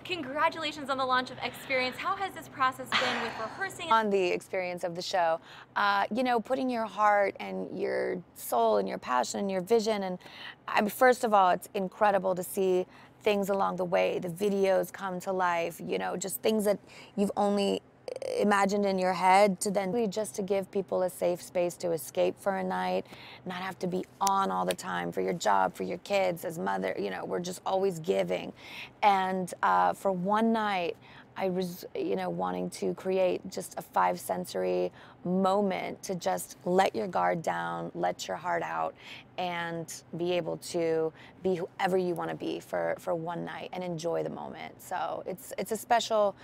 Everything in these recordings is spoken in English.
Congratulations on the launch of Experience. How has this process been with rehearsing? On the experience of the show, you know, putting your heart and your soul and your passion and your vision. And first of all, it's incredible to see things along the way, the videos come to life, you know, just things that you've only imagined in your head, to then really just to give people a safe space to escape for a night, not have to be on all the time for your job, for your kids. As mother, you know, we're just always giving. And for one night, I was, you know, wanting to create just a five sensory moment to just let your guard down, let your heart out, and be able to be whoever you want to be for one night and enjoy the moment. So it's a special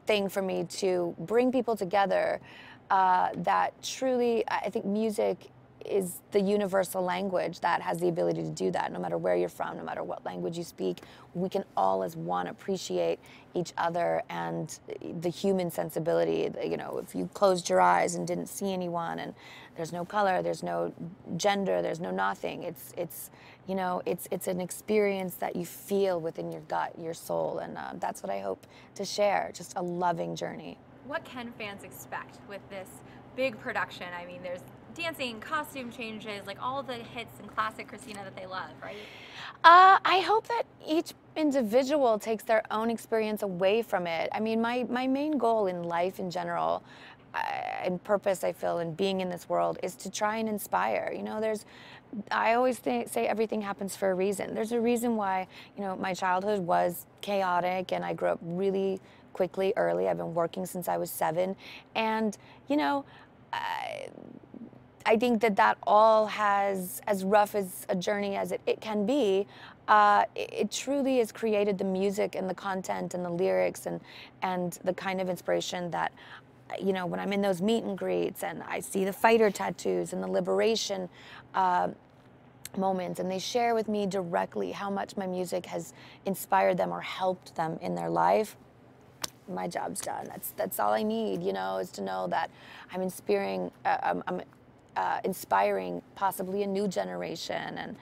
thing for me to bring people together that truly, I think music is the universal language that has the ability to do that. No matter where you're from, no matter what language you speak, we can all as one appreciate each other and the human sensibility. You know, if you closed your eyes and didn't see anyone, and there's no color, there's no gender, there's no nothing. It's you know, it's an experience that you feel within your gut, your soul, and that's what I hope to share. Just a loving journey. What can fans expect with this big production? I mean, there's dancing, costume changes, like all the hits and classic Christina that they love, right? I hope that each individual takes their own experience away from it. I mean, my main goal in life in general, and purpose, I feel, in being in this world, is to try and inspire. You know, I always say everything happens for a reason. There's a reason why, you know, my childhood was chaotic and I grew up really quickly, early. I've been working since I was 7. And, you know, I think that all has, as rough as a journey as it can be, it truly has created the music and the content and the lyrics and the kind of inspiration that, you know, when I'm in those meet and greets and I see the fighter tattoos and the liberation moments, and they share with me directly how much my music has inspired them or helped them in their life, my job's done. That's all I need, you know, is to know that I'm inspiring possibly a new generation, and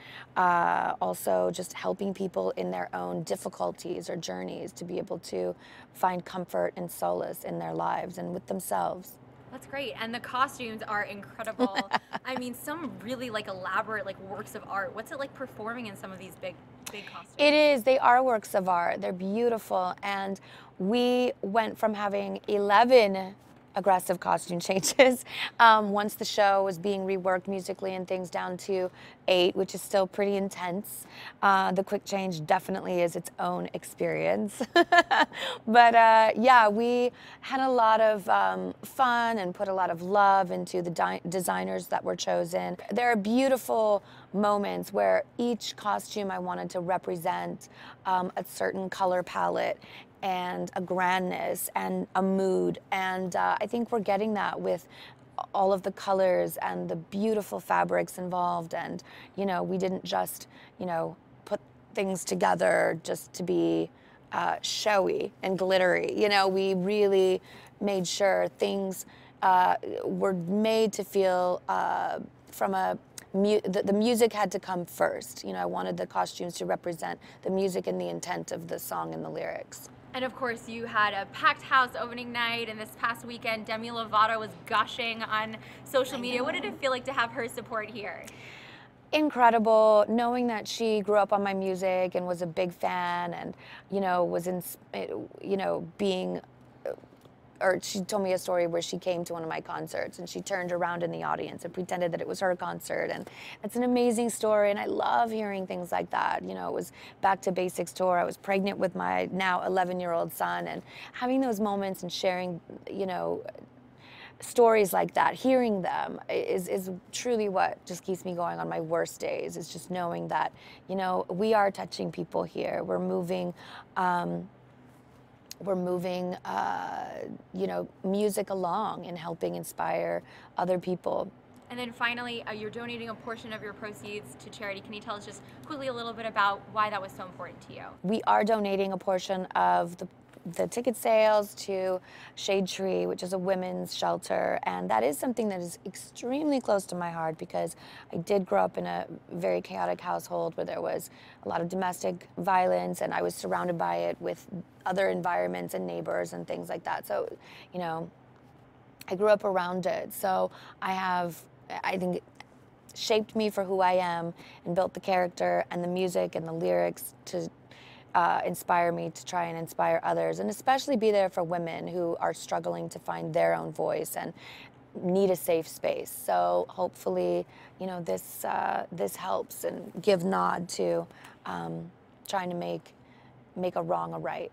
also just helping people in their own difficulties or journeys to be able to find comfort and solace in their lives and with themselves. That's great. And the costumes are incredible. I mean, some really like elaborate like works of art. What's it like performing in some of these big costumes? It is. They are works of art. They're beautiful. And we went from having 11 aggressive costume changes once the show was being reworked musically and things, down to 8, which is still pretty intense. The quick change definitely is its own experience. But yeah, we had a lot of fun and put a lot of love into the designers that were chosen. There are beautiful moments where each costume I wanted to represent a certain color palette and a grandness and a mood, and I think we're getting that with all of the colors and the beautiful fabrics involved. And you know, we didn't just, you know, put things together just to be showy and glittery. You know, we really made sure things were made to feel from a the music had to come first. You know, I wanted the costumes to represent the music and the intent of the song and the lyrics. And of course, you had a packed house opening night, and this past weekend, Demi Lovato was gushing on social media. What did it feel like to have her support here? Incredible, knowing that she grew up on my music and was a big fan, and you know, was in, you know, being, or she told me a story where she came to one of my concerts and she turned around in the audience and pretended that it was her concert. And it's an amazing story, and I love hearing things like that. You know, it was Back to Basics tour. I was pregnant with my now 11-year-old son, and having those moments and sharing, you know, stories like that, hearing them is truly what just keeps me going on my worst days. Is just knowing that, you know, we are touching people here. We're moving you know, music along and helping inspire other people. And then finally, you're donating a portion of your proceeds to charity. Can you tell us just quickly a little bit about why that was so important to you? We are donating a portion of the ticket sales to Shade Tree, which is a women's shelter. And that is something that is extremely close to my heart because I did grow up in a very chaotic household where there was a lot of domestic violence, and I was surrounded by it with other environments and neighbors and things like that. So, you know, I grew up around it. So I think it shaped me for who I am and built the character and the music and the lyrics to inspire me to try and inspire others, and especially be there for women who are struggling to find their own voice and need a safe space. So hopefully, you know, this helps and give nod to trying to make a wrong a right.